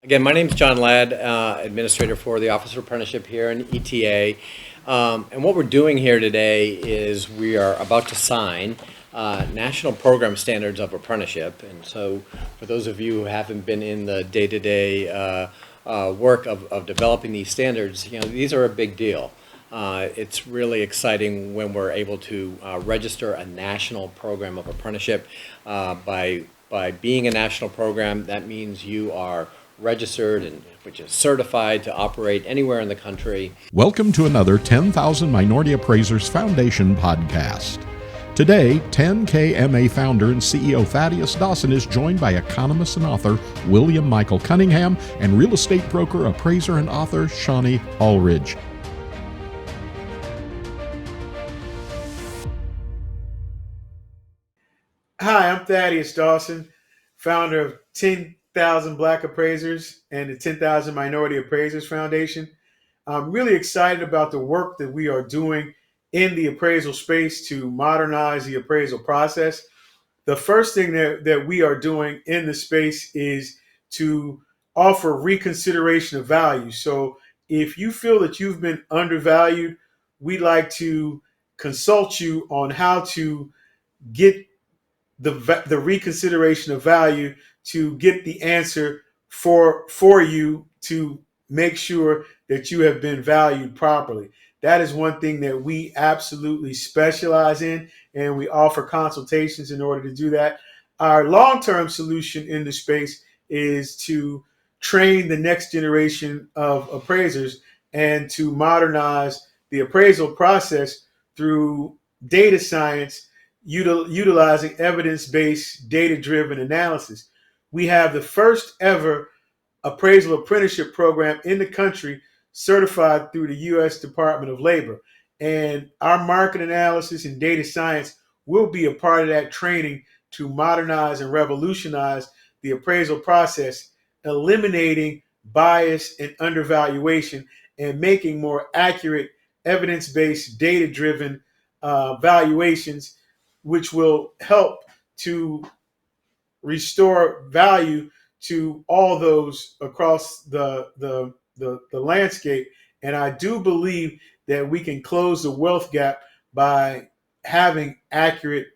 Again, my name is John Ladd, administrator for the Office of Apprenticeship here in ETA. And what we're doing here today is we are about to sign National Program Standards of Apprenticeship. And so for those of you who haven't been in the day-to-day work of developing these standards, these are a big deal. It's really exciting when we're able to register a national program of apprenticeship. By being a national program, that means you are registered and which is certified to operate anywhere in the country. Welcome to another 10,000 Minority Appraisers Foundation podcast. Today, 10KMA founder and CEO Thaddaus Dawson is joined by economist and author William Michael Cunningham and real estate broker, appraiser, and author Shawnee Allridge. Hi, I'm Thaddaus Dawson, founder of 10,000 Black Appraisers and the 10,000 Minority Appraisers Foundation. I'm really excited about the work that we are doing in the appraisal space to modernize the appraisal process. The first thing that we are doing in the space is to offer reconsideration of value. So if you feel that you've been undervalued, we'd like to consult you on how to get the reconsideration of value to get the answer for you to make sure that you have been valued properly. That is one thing that we absolutely specialize in, and we offer consultations in order to do that. Our long-term solution in the space is to train the next generation of appraisers and to modernize the appraisal process through data science, utilizing evidence-based, data-driven analysis. We have the first ever appraisal apprenticeship program in the country certified through the U.S. Department of Labor. And our market analysis and data science will be a part of that training to modernize and revolutionize the appraisal process, eliminating bias and undervaluation and making more accurate, evidence-based, data-driven valuations, which will help to restore value to all those across the landscape. And I do believe that we can close the wealth gap by having accurate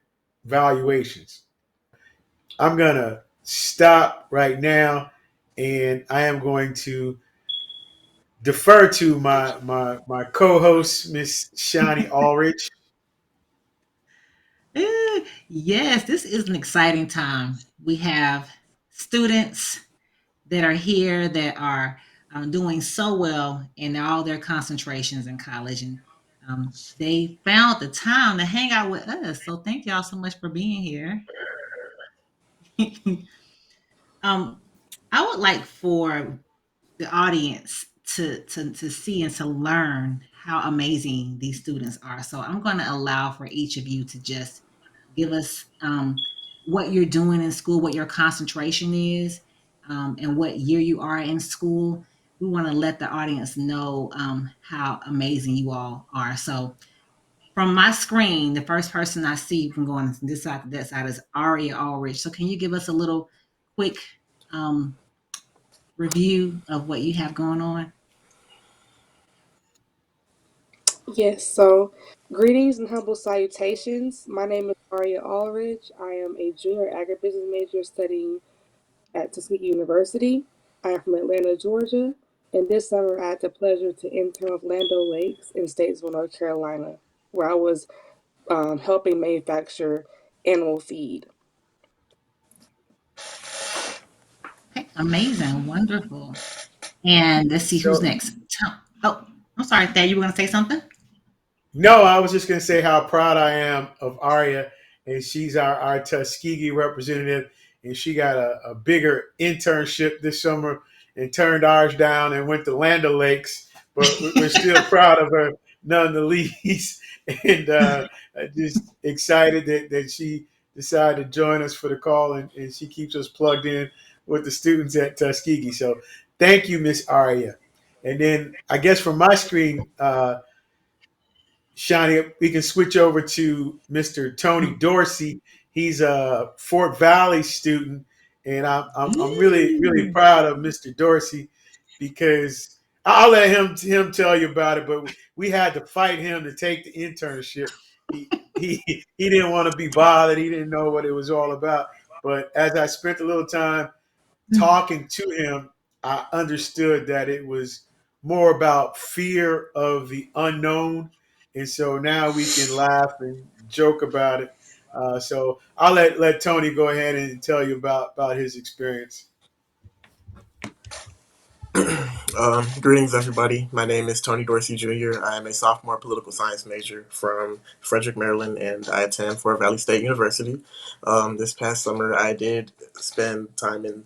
valuations. I'm going to stop right now, and I am going to defer to my co-host, Miss Shawnee Allridge. Yes, this is an exciting time. We have students that are here that are doing so well in all their concentrations in college, and they found the time to hang out with us. So thank y'all so much for being here. um, I would like for the audience to see and to learn how amazing these students are. So I'm going to allow for each of you to just give us what you're doing in school, what your concentration is, and what year you are in school. We want to let the audience know how amazing you all are. So from my screen, the first person I see from going from this side to that side is Aria Allrich. So can you give us a little quick review of what you have going on? Yes, so greetings and humble salutations. My name is Aria Allridge. I am a junior agribusiness major studying at Tuskegee University. I am from Atlanta, Georgia, and this summer I had the pleasure to intern with Lando Lakes in Statesville, North Carolina, where I was helping manufacture animal feed. Okay, amazing, wonderful. And let's see who's So, next. Oh, I'm sorry, Thad, you were going to say something? no, I was just going to say how proud I am of Aria, and she's our Tuskegee representative, and she got a bigger internship this summer and turned ours down and went to Land Lakes, but we're still proud of her none the least, and just excited that she decided to join us for the call, and she keeps us plugged in with the students at Tuskegee. So thank you, Miss Aria. And then I guess from my screen, Shawnee, we can switch over to Mr. Tony Dorsey. He's a Fort Valley student, and I'm really Mm. proud of Mr. Dorsey because I'll let him tell you about it. But we had to fight him to take the internship. He didn't want to be bothered. He didn't know what it was all about. But as I spent a little time talking to him, I understood that it was more about fear of the unknown, and so now we can laugh and joke about it. So I'll let Tony go ahead and tell you about his experience. Greetings, everybody. My name is Tony Dorsey Jr. I am a sophomore political science major from Frederick, Maryland, and I attend Fort Valley State University. This past summer, I did spend time in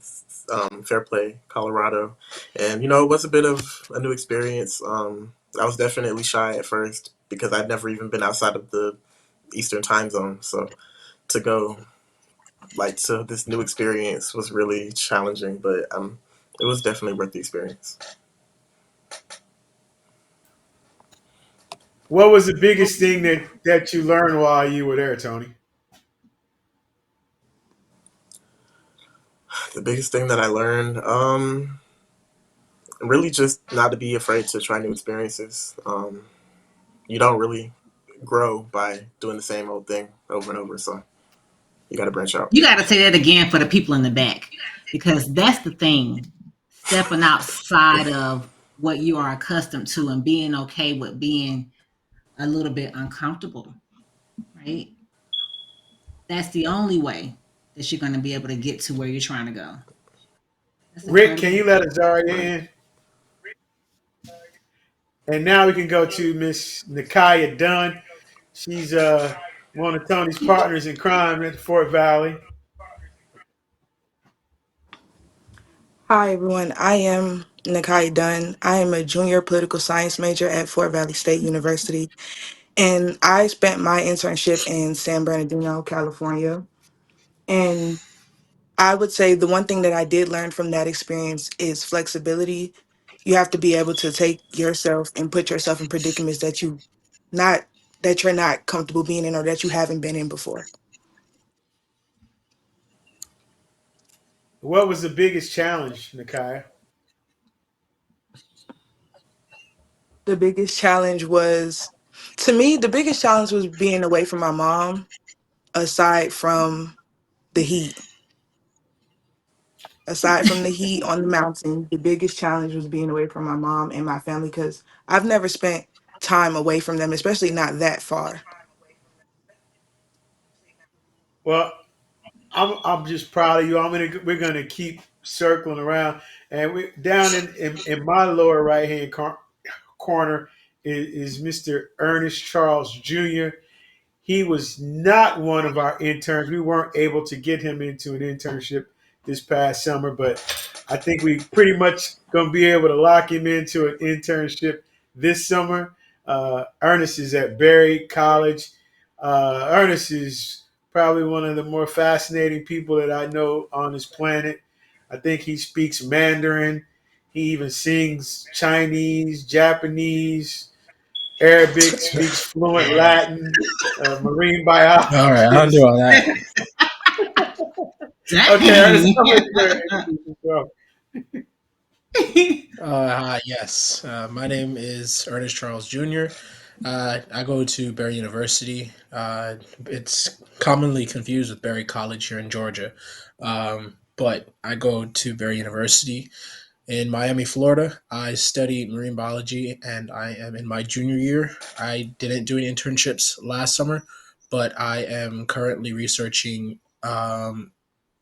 Fairplay, Colorado, and it was a bit of a new experience. I was definitely shy at first because I'd never even been outside of the Eastern time zone. So to go to this new experience was really challenging, but it was definitely worth the experience. What was the biggest thing that you learned while you were there, Tony? The biggest thing that I learned, really just not to be afraid to try new experiences. You don't really grow by doing the same old thing over and over, so you got to branch out. You got to say that again for the people in the back, because that's the thing. Stepping outside of what you are accustomed to and being okay with being a little bit uncomfortable, right? That's the only way that you're going to be able to get to where you're trying to go. That's Rick, can incredible. you let Azaria Right. in? And now we can go to Miss Nakaya Dunn. She's one of Tony's partners in crime at Fort Valley. Hi, everyone. I am Nakai Dunn. I am a junior political science major at Fort Valley State University, and I spent my internship in San Bernardino, California. And I would say the one thing that I did learn from that experience is flexibility. You have to be able to take yourself and put yourself in predicaments not that you're not comfortable being in or that you haven't been in before. What was the biggest challenge, Nakaya? The biggest challenge was, to me, the biggest challenge was being away from my mom, aside from the heat. Aside from the heat on the mountain, the biggest challenge was being away from my mom and my family because I've never spent time away from them, especially not that far. Well, I'm just proud of you. We're gonna keep circling around, and we down in my lower right hand corner is Mr. Ernest Charles Jr. He was not one of our interns. We weren't able to get him into an internship this past summer, but I think we pretty much going to be able to lock him into an internship this summer. Ernest is at Berry College. Ernest is probably one of the more fascinating people that I know on this planet. I think he speaks Mandarin. He even sings Chinese, Japanese, Arabic, speaks fluent Latin, marine All right, I'll do biologist. all that. Okay, Ernest, Dang. I'm going to go ahead and introduce yourself. Hi, yes. My name is Ernest Charles Jr. I go to Berry University. It's commonly confused with Berry College here in Georgia. But I go to Berry University in Miami, Florida. I study marine biology and I am in my junior year. I didn't do any internships last summer, but I am currently researching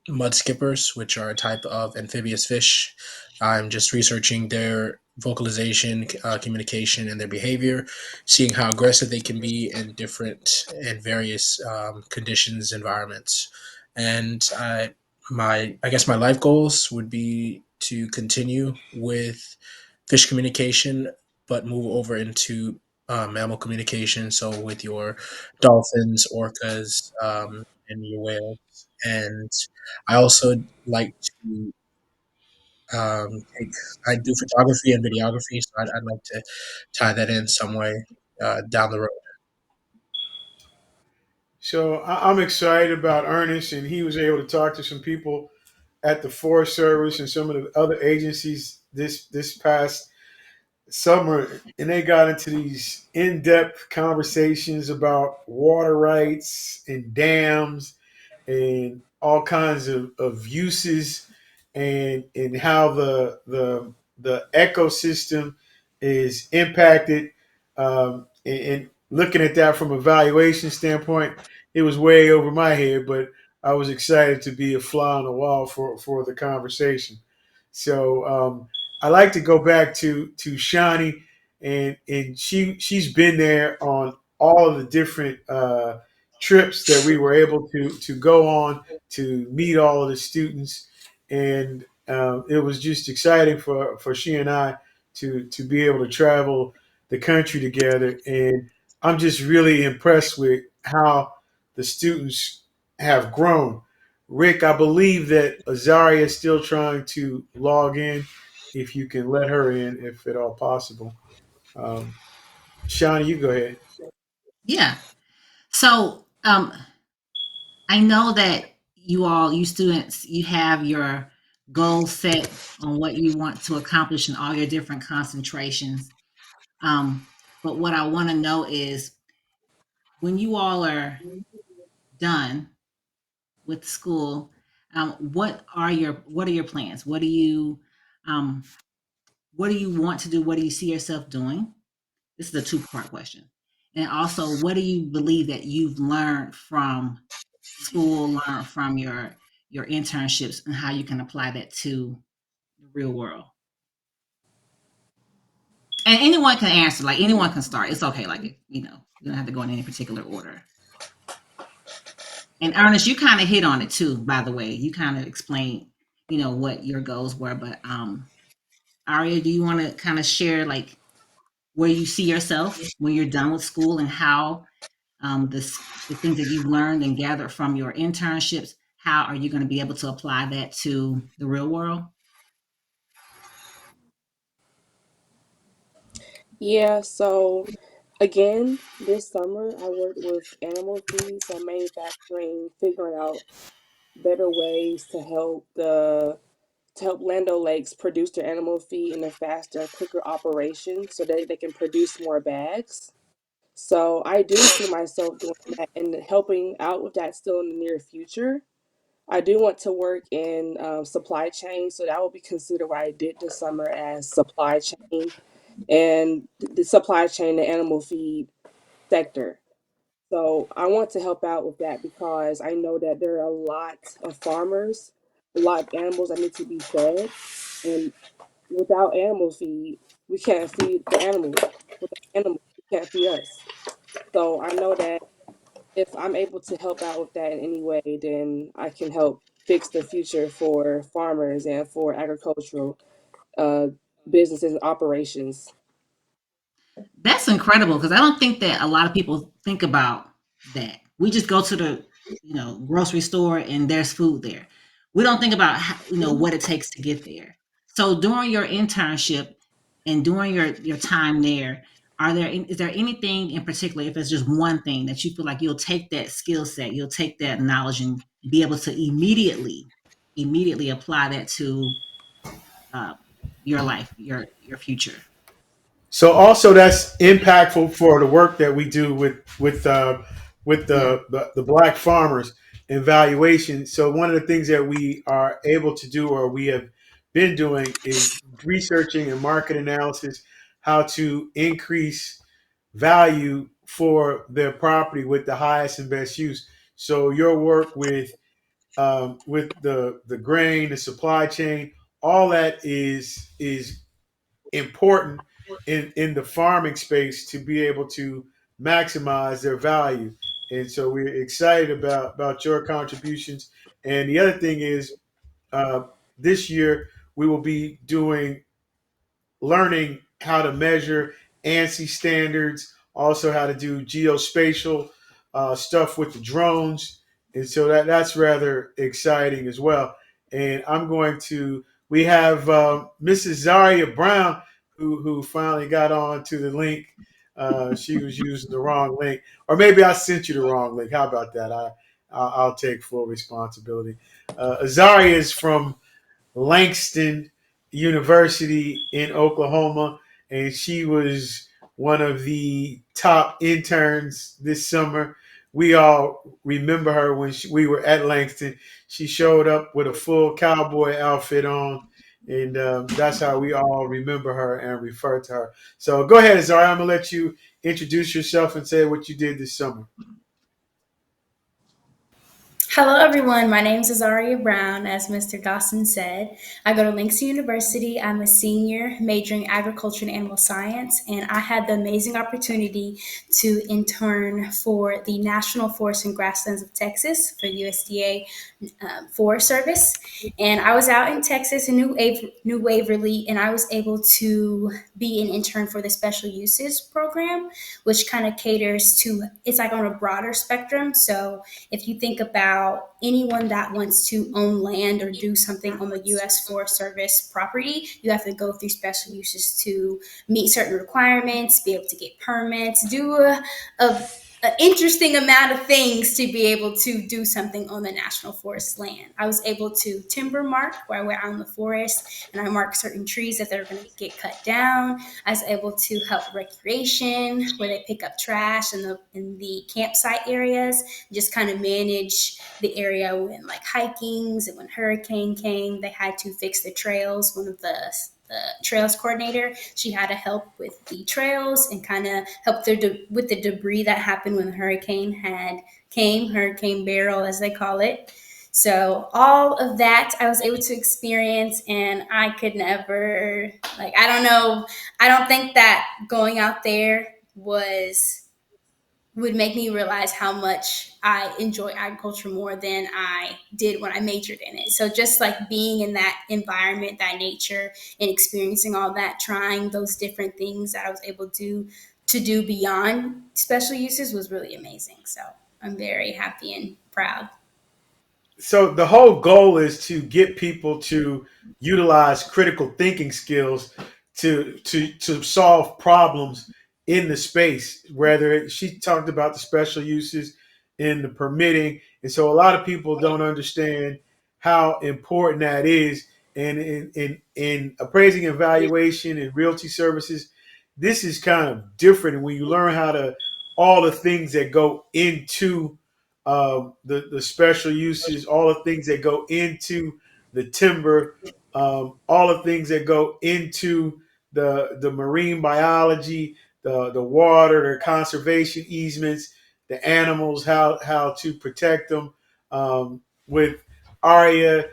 mud skippers, which are a type of amphibious fish. I'm just researching their vocalization, communication, and their behavior, seeing how aggressive they can be in different and various conditions, environments. And I guess my life goals would be to continue with fish communication, but move over into mammal communication. So with your dolphins, orcas, and your whales. And I also like to take, I do photography and videography, so I'd like to tie that in some way down the road. So I'm excited about Ernest, and he was able to talk to some people at the Forest Service and some of the other agencies this past summer, and they got into these in-depth conversations about water rights and dams and all kinds of uses, and how the ecosystem is impacted. And looking at that from a valuation standpoint, it was way over my head, but I was excited to be a fly on the wall for the conversation. So I like to go back to Shani, and she's been there on all of the different trips that we were able to go on to meet all of the students, and it was just exciting for she and I to be able to travel the country together. And I'm just really impressed with how the students have grown. Rick, I believe that Azaria is still trying to log in. If you can let her in, if at all possible. Um, Shawnee, you go ahead. Yeah. So I know that you students, you have your goals set on what you want to accomplish in all your different concentrations. Um, but what I want to know is when you all are done with school, what are your plans? Um, what do you want to do? What do you see yourself doing? This is a two-part question. And also, what do you believe that you've learned from school, learned from your internships, and how you can apply that to the real world? And anyone can answer, like anyone can start. It's okay, like you don't have to go in any particular order. And Ernest, you kind of hit on it too, by the way. You kind of explained, what your goals were. But Aria, do you want to kind of share like where you see yourself when you're done with school and how the things that you've learned and gathered from your internships, how are you going to be able to apply that to the real world? Yeah, so again, this summer I worked with animal feed, so manufacturing, figuring out better ways to help Land O'Lakes produce their animal feed in a faster and quicker operation so that they can produce more bags. So I do see myself doing that and helping out with that still in the near future. I do want to work in supply chain, so that will be considered what I did this summer as supply chain and the supply chain, the animal feed sector. So I want to help out with that because I know that there are a lot of farmers, a lot of animals that need to be fed, and without animal feed, we can't feed the animals. Without animals, we can't feed us. So I know that if I'm able to help out with that in any way, then I can help fix the future for farmers and for agricultural uh, businesses and operations. That's incredible because I don't think that a lot of people think about that. We just go to the, grocery store and there's food there. We don't think about how, what it takes to get there. So during your internship and during your time there, is there anything in particular, if it's just one thing that you feel like you'll take that skill set, you'll take that knowledge and be able to immediately apply that to uh, your life, your future? So also that's impactful for the work that we do with Yeah. the black farmers and valuation. So one of the things that we are able to do, or we have been doing, is researching and market analysis, how to increase value for their property with the highest and best use. So your work with the grain, the supply chain, all that is important in the farming space to be able to maximize their value. And so we're excited about your contributions. And the other thing is, uh, this year we will be doing learning how to measure ANSI standards, also how to do geospatial stuff with the drones, and so that's rather exciting as well. And I'm going to we have Mrs. Zaria Brown who finally got on to the link. She was using the wrong link, or maybe I sent you the wrong link. How about that? I'll take full responsibility. Azaria is from Langston University in Oklahoma, and she was one of the top interns this summer. We all remember her when we were at Langston. She showed up with a full cowboy outfit on, and that's how we all remember her and refer to her. So go ahead, Zara. I'm gonna let you introduce yourself and say what you did this summer. Hello, everyone. My name is Azaria Brown. As Mr. Dawson said, I go to Langston University. I'm a senior majoring agriculture and animal science, and I had the amazing opportunity to intern for the National Forest and Grasslands of Texas for USDA Forest Service. And I was out in Texas in New Waverly, and I was able to be an intern for the special uses program, which kind of caters to, it's like on a broader spectrum. So if you think about anyone that wants to own land or do something on the U.S. Forest Service property, you have to go through special uses to meet certain requirements, be able to get permits, do a an interesting amount of things to be able to do something on the national forest land. I was able to timber mark where I went out in the forest and I marked certain trees that they're going to get cut down. I was able to help recreation where they pick up trash in the campsite areas, just kind of manage the area when like hikings and when hurricane came, they had to fix the trails. One of the trails coordinator. She had to help with the trails and kind of help with the debris that happened when the hurricane Hurricane Barrel, as they call it. So all of that I was able to experience, and I could never I don't know. I don't think that going out there would make me realize how much I enjoy agriculture more than I did when I majored in it. So just like being in that environment, that nature, and experiencing all that, trying those different things that I was able to do beyond special uses was really amazing. So I'm very happy and proud. So the whole goal is to get people to utilize critical thinking skills to solve problems in the space. She talked about the special uses in the permitting, and so a lot of people don't understand how important that is. And in appraising and valuation and realty services, this is kind of different when you learn how to all the things that go into the special uses, all the things that go into the timber, all the things that go into the marine biology, the water, the conservation easements, the animals, how to protect them. With Aria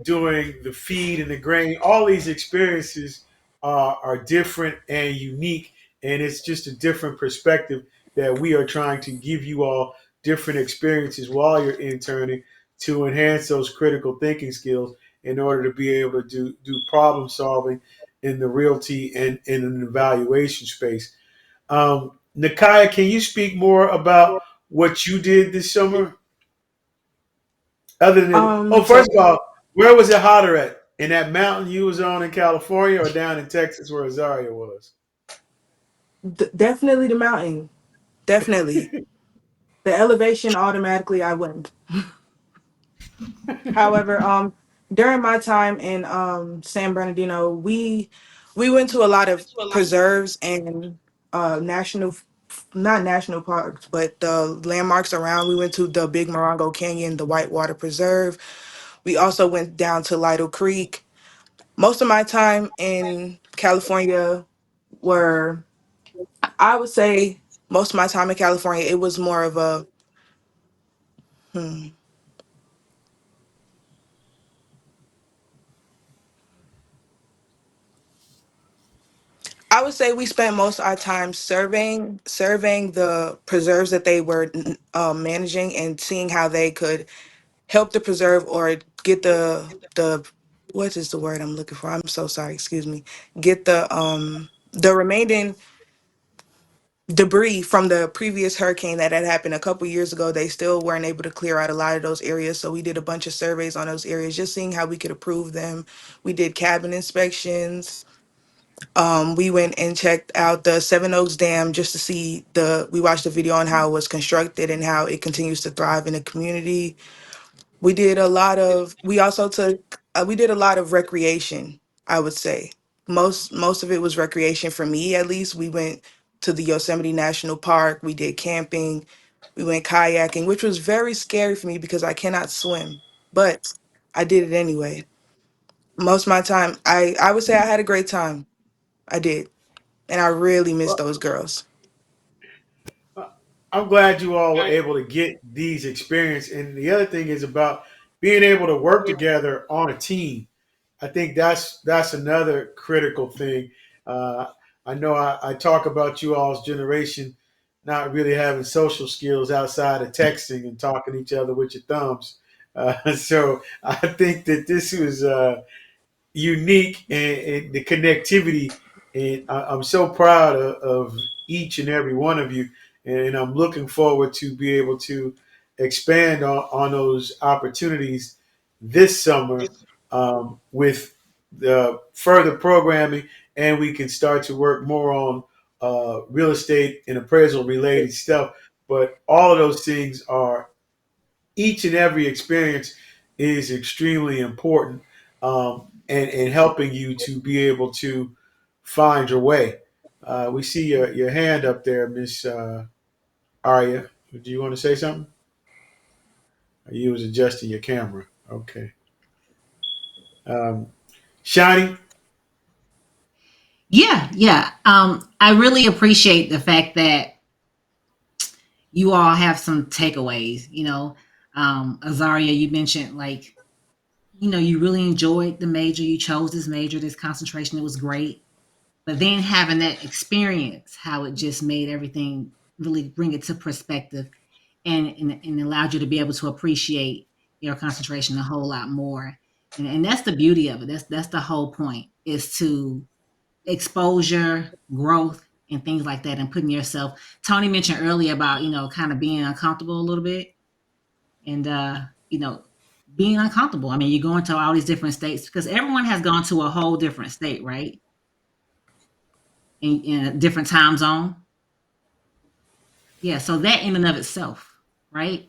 doing the feed and the grain, all these experiences are different and unique, and it's just a different perspective that we are trying to give you all different experiences while you're interning to enhance those critical thinking skills in order to be able to do problem solving in the realty and in an evaluation space. Nakaya, can you speak more about what you did this summer? Other than, oh, So first of all, where was it hotter at? In that mountain you was on in California or down in Texas where Azaria was? definitely the mountain. Definitely. The elevation automatically I went. However, during my time in San Bernardino, we went to a lot of preserves and national, not national parks, but the landmarks around. We went to the Big Morongo Canyon, the Whitewater Preserve. We also went down to Lytle Creek. Most of my time in California were, I would say, most of my time in California, it was more of a, hmm, I would say we spent most of our time surveying the preserves that they were managing and seeing how they could help the preserve or get the what is the word I'm looking for? I'm so sorry, excuse me. Get the remaining debris from the previous hurricane that had happened a couple years ago. They still weren't able to clear out a lot of those areas, so we did a bunch of surveys on those areas, just seeing how we could improve them. We did cabin inspections. We went and checked out the Seven Oaks Dam just to see we watched the video on how it was constructed and how it continues to thrive in the community. We did a lot of. We also took. We did a lot of recreation. I would say most of it was recreation for me. At least we went to the Yosemite National Park. We did camping. We went kayaking, which was very scary for me because I cannot swim, but I did it anyway. Most of my time, I would say I had a great time. I did, and I really miss Well, those girls. I'm glad you all were able to get these experience. And the other thing is about being able to work together on a team. I think that's another critical thing. Uh, I know I talk about you all's generation not really having social skills outside of texting and talking to each other with your thumbs. So I think that this was unique and the connectivity. And I'm so proud of each and every one of you. And I'm looking forward to be able to expand on those opportunities this summer with the further programming, and we can start to work more on real estate and appraisal related stuff. But all of those things are each and every experience is extremely important and helping you to be able to find your way. We see your hand up there, Miss Arya. Do you want to say something? You was adjusting your camera. Okay. Um, Shani, Yeah, yeah. I really appreciate the fact that you all have some takeaways. Azaria, you mentioned like, you really enjoyed the major. You chose this major, this concentration. It was great. But then having that experience, how it just made everything really bring it to perspective and allowed you to be able to appreciate your concentration a whole lot more. And that's the beauty of it. That's the whole point is to exposure, growth, and things like that, and putting yourself. Tony mentioned earlier about kind of being uncomfortable a little bit, and being uncomfortable. I mean, you're going to all these different states because everyone has gone to a whole different state, right? In a different time zone. Yeah, so that in and of itself, right?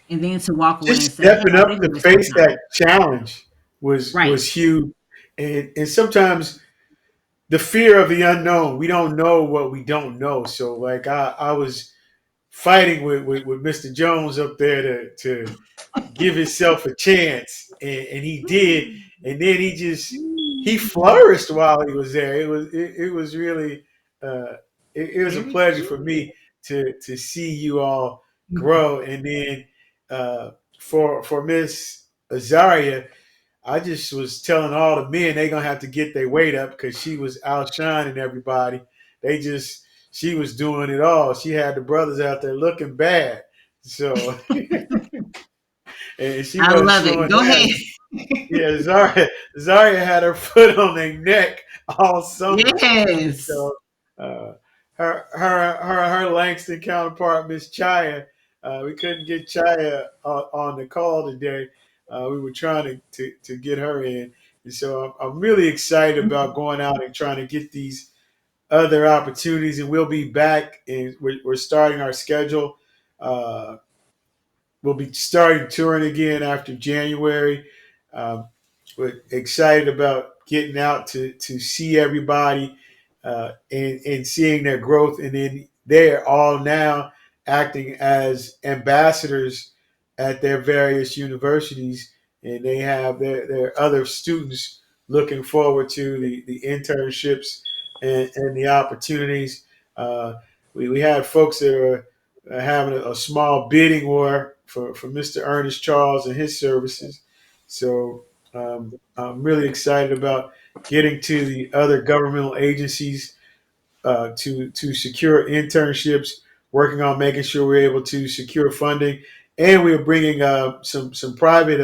And then to walk away and just say, "Hey, stepping I up did to waste my face time." that challenge was Right. huge, and sometimes the fear of the unknown. We don't know what we don't know. So like I was fighting with Mr. Jones up there to give himself a chance, and he did, and then he flourished while he was there. It was really uh, it was a Very pleasure for true. me to see you all grow, and then for Miss Azaria, I just was telling all the men they gonna have to get their weight up because she was outshining everybody. They just she was doing it all. She had the brothers out there looking bad. So and she I wasn't love it. slowing Go ahead. down. Yeah, Zaria had her foot on their neck all summer. Yes. So uh, her Langston counterpart, Miss Chaya, we couldn't get Chaya on the call today. We were trying to get her in, and so I'm really excited about going out and trying to get these other opportunities. And we'll be back, and we're starting our schedule. Uh, we'll be starting touring again after January. Um, we're excited about getting out to see everybody and seeing their growth. And then they're all now acting as ambassadors at their various universities, and they have their other students looking forward to the internships and the opportunities. We had folks that are having a small bidding war for Mr. Ernest Charles and his services. So I'm really excited about getting to the other governmental agencies to secure internships, working on making sure we're able to secure funding, and we're bringing some private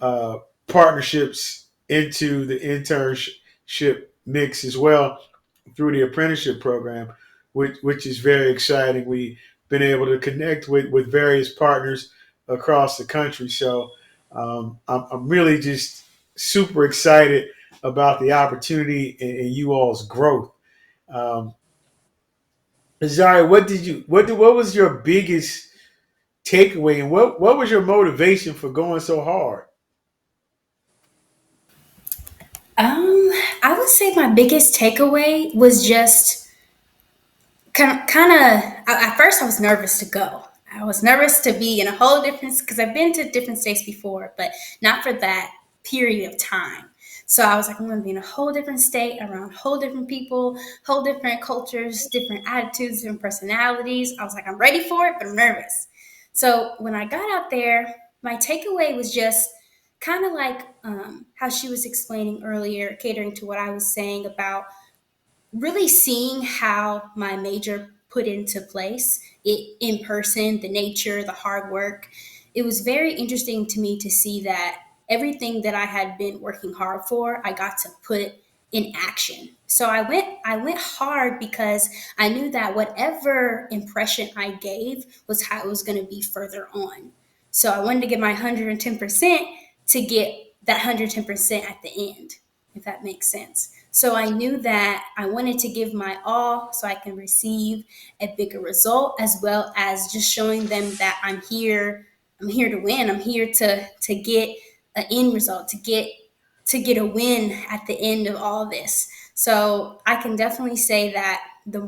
uh, partnerships into the internship mix as well through the apprenticeship program, which is very exciting. We've been able to connect with various partners across the country. So I'm really just super excited about the opportunity and you all's growth. Um, Zari, what was your biggest takeaway, and what was your motivation for going so hard? I would say my biggest takeaway was just kind of. At first, I was nervous to go. I was nervous to be in a whole different, because I've been to different states before, but not for that period of time. So I was like, I'm going to be in a whole different state, around whole different people, whole different cultures, different attitudes, different personalities. I was like, I'm ready for it, but I'm nervous. So when I got out there, my takeaway was just kind of like how she was explaining earlier, catering to what I was saying about really seeing how my major put into place it in person, the nature, the hard work. It was very interesting to me to see that everything that I had been working hard for, I got to put in action. So I went hard because I knew that whatever impression I gave was how it was going to be further on. So I wanted to give my 110% to get that 110% at the end, if that makes sense. So I knew that I wanted to give my all so I can receive a bigger result, as well as just showing them that I'm here to win. I'm here to get an end result, to get a win at the end of all this. So I can definitely say that the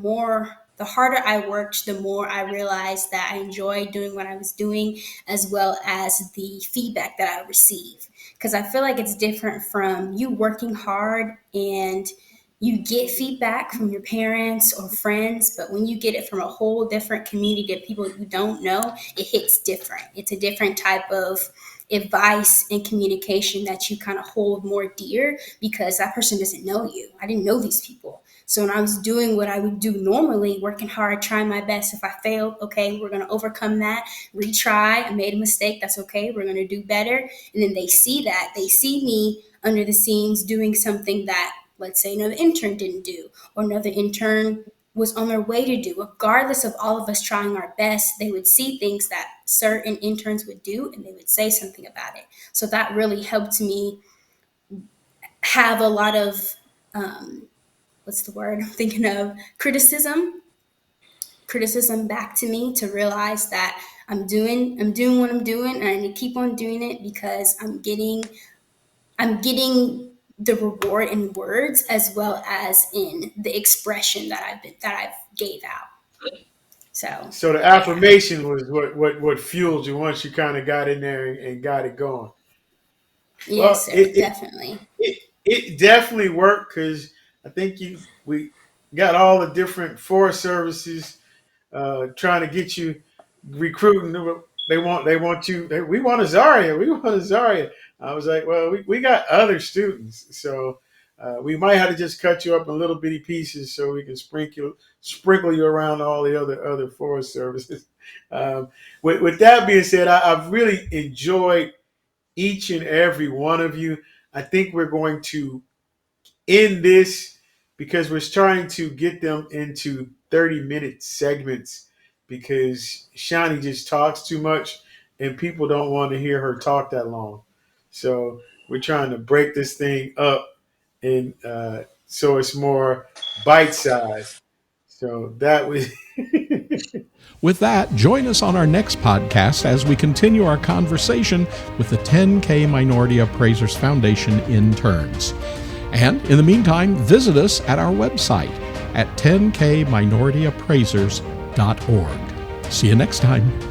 harder I worked, the more I realized that I enjoyed doing what I was doing, as well as the feedback that I received. Because I feel like it's different from you working hard and you get feedback from your parents or friends, but when you get it from a whole different community of people you don't know, it hits different. It's a different type of advice and communication that you kind of hold more dear because that person doesn't know you. I didn't know these people. So when I was doing what I would do normally, working hard, trying my best, if I failed, okay, we're going to overcome that, retry. I made a mistake. That's okay. We're going to do better. And then they see that. They see me under the scenes doing something that, let's say, another intern didn't do, or another intern was on their way to do. Regardless of all of us trying our best, they would see things that certain interns would do and they would say something about it. So that really helped me have a lot of, what's the word I'm thinking of? Criticism back to me, to realize that I'm doing what I'm doing, and I need to keep on doing it because I'm getting the reward in words as well as in the expression that I've gave out. So the affirmation was what fueled you once you kind of got in there and got it going. Yes, Well, sir, definitely. it definitely worked because I think we got all the different forest services trying to get you recruiting. They want you. We want Azaria. We want Azaria. I was like, well, we got other students, so we might have to just cut you up in little bitty pieces so we can sprinkle you around all the other forest services. With that being said, I've really enjoyed each and every one of you. I think we're going to end this because we're trying to get them into 30-minute segments because Shani just talks too much and people don't want to hear her talk that long. So we're trying to break this thing up and so it's more bite-sized. So that was... With that, join us on our next podcast as we continue our conversation with the 10K Minority Appraisers Foundation interns. And in the meantime, visit us at our website at 10kminorityappraisers.org. See you next time.